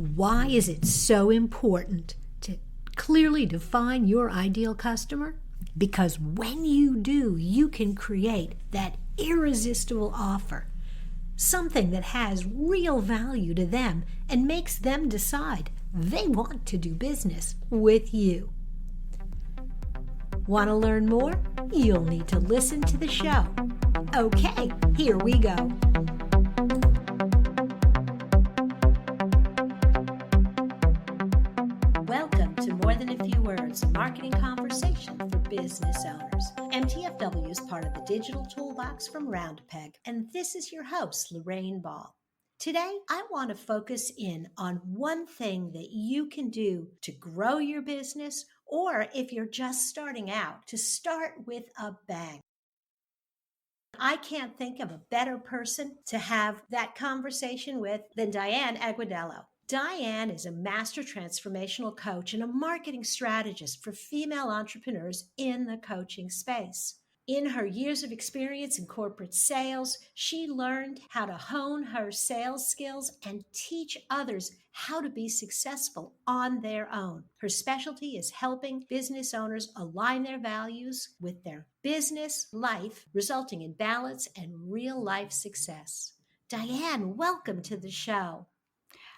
Why is it so important to clearly define your ideal customer? Because when you do, you can create that irresistible offer, something that has real value to them and makes them decide they want to do business with you. Want to learn more? You'll need to listen to the show. Okay, here we go. Welcome to More Than a Few Words, a marketing conversation for business owners. MTFW is part of the digital toolbox from Roundapeg, and this is your host, Lorraine Ball. Today, I want to focus in on one thing that you can do to grow your business, or if you're just starting out, to start with a bang. I can't think of a better person to have that conversation with than Diane Aguadello. Diane is a master transformational coach and a marketing strategist for female entrepreneurs in the coaching space. In her years of experience in corporate sales, she learned how to hone her sales skills and teach others how to be successful on their own. Her specialty is helping business owners align their values with their business life, resulting in balance and real life success. Diane, welcome to the show.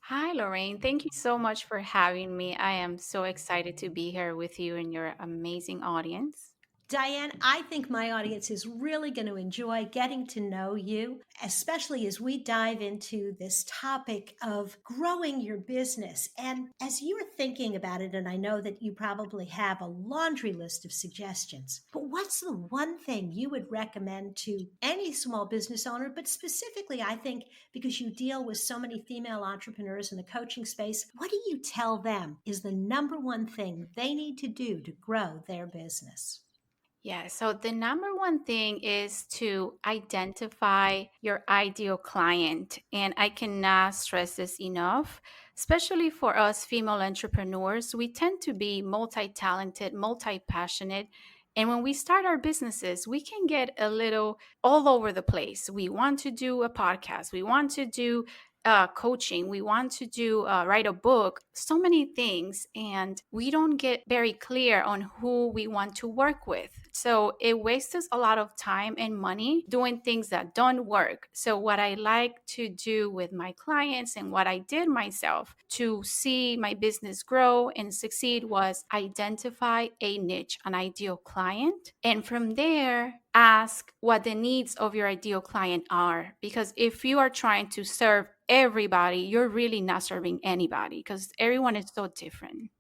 Hi, Lorraine. Thank you so much for having me. I am so excited to be here with you and your amazing audience. Diane, I think my audience is really going to enjoy getting to know you, especially as we dive into this topic of growing your business. And as you're thinking about it, and I know that you probably have a laundry list of suggestions, but what's the one thing you would recommend to any small business owner, but specifically, I think, because you deal with so many female entrepreneurs in the coaching space, what do you tell them is the number one thing they need to do to grow their business? Yeah, so the number one thing is to identify your ideal client. And I cannot stress this enough, especially for us female entrepreneurs. We tend to be multi talented, multi passionate. And when we start our businesses, we can get a little all over the place. We want to do a podcast, we want to do coaching, we want to do write a book, so many things, and we don't get very clear on who we want to work with. So it wastes us a lot of time and money doing things that don't work. So what I like to do with my clients and what I did myself to see my business grow and succeed was identify a niche, an ideal client, and from there ask what the needs of your ideal client are. Because if you are trying to serve everybody, you're really not serving anybody because everyone is so different.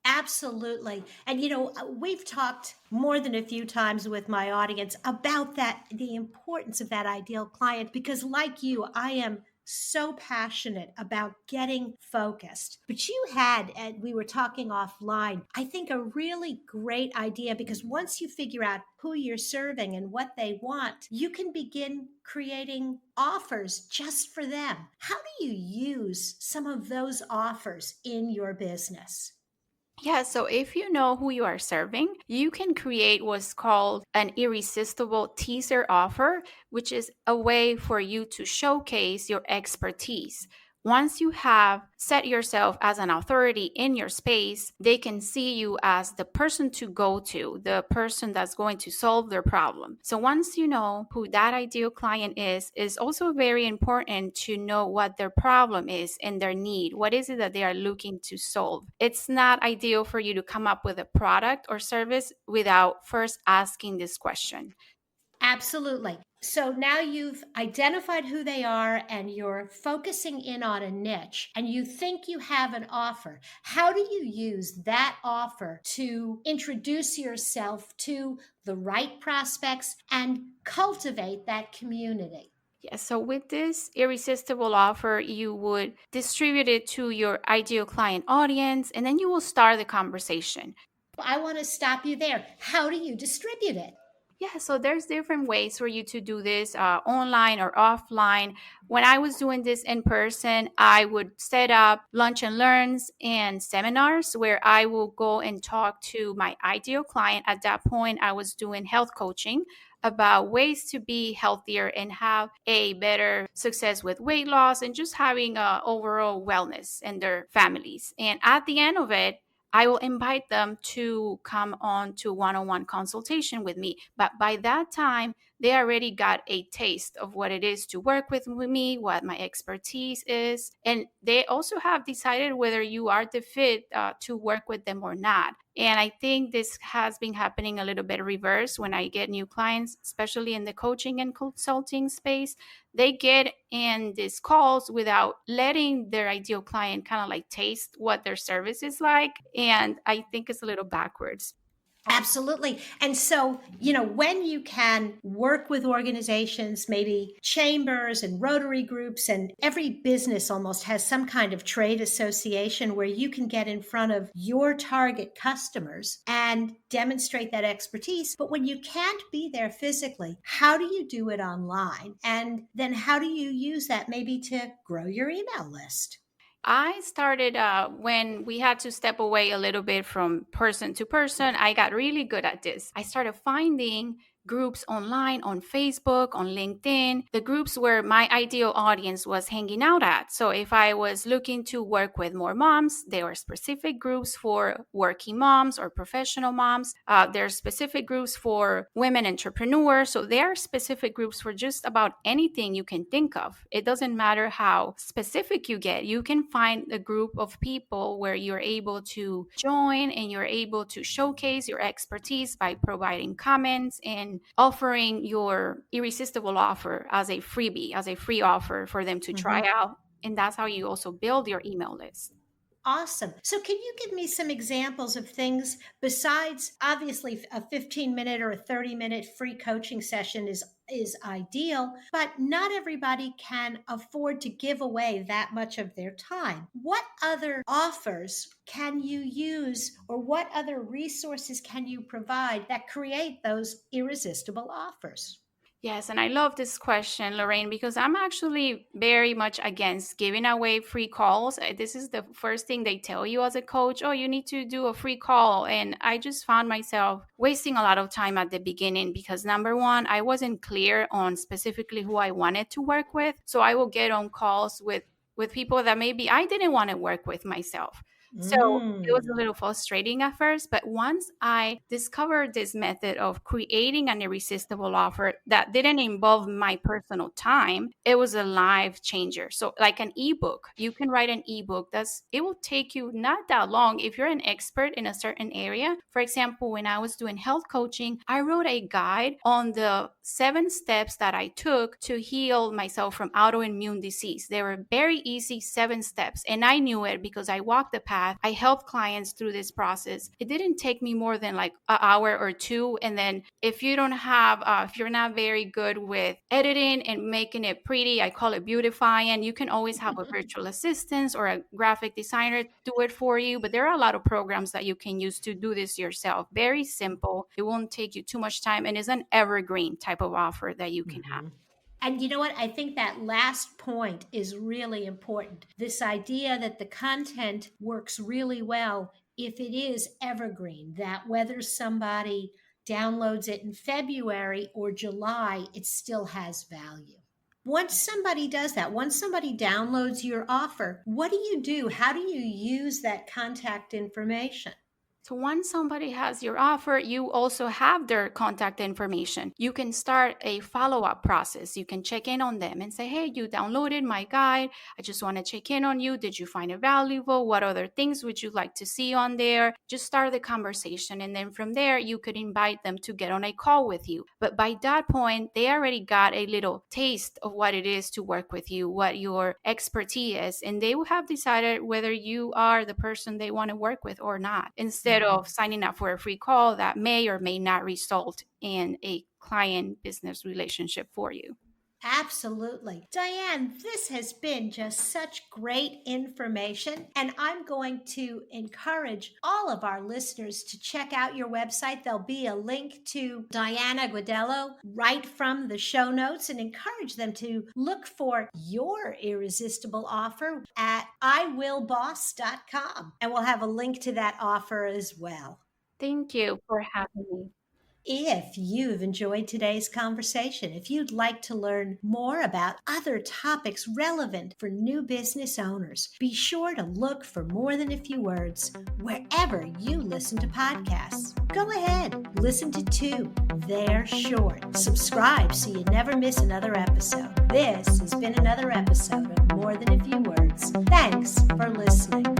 Absolutely. And we've talked more than a few times with my audience about that, the importance of that ideal client, because like you, I am so passionate about getting focused. But you had, and we were talking offline, I think a really great idea, because once you figure out who you're serving and what they want, you can begin creating offers just for them. How do you use some of those offers in your business? Yeah, so if you know who you are serving, you can create what's called an irresistible teaser offer, which is a way for you to showcase your expertise. Once you have set yourself as an authority in your space, they can see you as the person to go to, the person that's going to solve their problem. So once you know who that ideal client is also very important to know what their problem is and their need. What is it that they are looking to solve? It's not ideal for you to come up with a product or service without first asking this question. Absolutely. So now you've identified who they are and you're focusing in on a niche and you think you have an offer. How do you use that offer to introduce yourself to the right prospects and cultivate that community? Yeah, so with this irresistible offer, you would distribute it to your ideal client audience and then you will start the conversation. I want to stop you there. How do you distribute it? Yeah, so there's different ways for you to do this online or offline. When I was doing this in person, I would set up lunch and learns and seminars where I will go and talk to my ideal client. At that point, I was doing health coaching. about ways to be healthier and have a better success with weight loss and just having overall wellness in their families. And at the end of it, I will invite them to come on to one-on-one consultation with me. But by that time, they already got a taste of what it is to work with me, what my expertise is, and they also have decided whether you are the fit to work with them or not. And I think this has been happening a little bit reverse when I get new clients, especially in the coaching and consulting space. They get in these calls without letting their ideal client kind of like taste what their service is like. And I think it's a little backwards. Absolutely. And so, when you can work with organizations, maybe chambers and Rotary groups, and every business almost has some kind of trade association where you can get in front of your target customers and demonstrate that expertise. But when you can't be there physically, how do you do it online? And then how do you use that maybe to grow your email list? I started when we had to step away a little bit from person to person. I got really good at this. I started finding groups online on Facebook, on LinkedIn, the groups where my ideal audience was hanging out at. So if I was looking to work with more moms, there were specific groups for working moms or professional moms. There are specific groups for women entrepreneurs. So there are specific groups for just about anything you can think of. It doesn't matter how specific you get. You can find a group of people where you're able to join and you're able to showcase your expertise by providing comments and offering your irresistible offer as a freebie, as a free offer for them to try Mhm. out. And that's how you also build your email list. Awesome. So, can you give me some examples of things besides obviously a 15-minute or a 30-minute free coaching session is ideal, but not everybody can afford to give away that much of their time. What other offers can you use, or what other resources can you provide that create those irresistible offers? Yes, and I love this question, Lorraine, because I'm actually very much against giving away free calls. This is the first thing they tell you as a coach. Oh, you need to do a free call. And I just found myself wasting a lot of time at the beginning because number one, I wasn't clear on specifically who I wanted to work with. So I will get on calls with people that maybe I didn't want to work with myself. So it was a Mm. little frustrating at first, but once I discovered this method of creating an irresistible offer that didn't involve my personal time, it was a life changer. So, like an ebook, you can write an ebook that's it will take you not that long if you're an expert in a certain area. For example, when I was doing health coaching, I wrote a guide on the 7 steps that I took to heal myself from autoimmune disease. They were very easy 7 steps, and I knew it because I walked the path. I helped clients through this process. It didn't take me more than like an hour or two. And then if you don't have, if you're not very good with editing and making it pretty, I call it beautifying. You can always have a virtual assistant or a graphic designer do it for you. But there are a lot of programs that you can use to do this yourself. Very simple. It won't take you too much time, and it's an evergreen type of offer that you can have. Mhm. And you know what? I think that last point is really important. This idea that the content works really well if it is evergreen, that whether somebody downloads it in February or July, it still has value. Once somebody does that, once somebody downloads your offer, what do you do? How do you use that contact information? So once somebody has your offer, you also have their contact information. You can start a follow-up process. You can check in on them and say, hey, you downloaded my guide. I just want to check in on you. Did you find it valuable? What other things would you like to see on there? Just start the conversation. And then from there, you could invite them to get on a call with you. But by that point, they already got a little taste of what it is to work with you, what your expertise is, and they will have decided whether you are the person they want to work with or not. Instead of signing up for a free call that may or may not result in a client business relationship for you. Absolutely. Diane, this has been just such great information. And I'm going to encourage all of our listeners to check out your website. There'll be a link to Diana Guidello right from the show notes, and encourage them to look for your irresistible offer at iwillboss.com. And we'll have a link to that offer as well. Thank you for having me. If you've enjoyed today's conversation, if you'd like to learn more about other topics relevant for new business owners, be sure to look for More Than a Few Words wherever you listen to podcasts. Go ahead, listen to 2. They're short. Subscribe so you never miss another episode. This has been another episode of More Than a Few Words. Thanks for listening.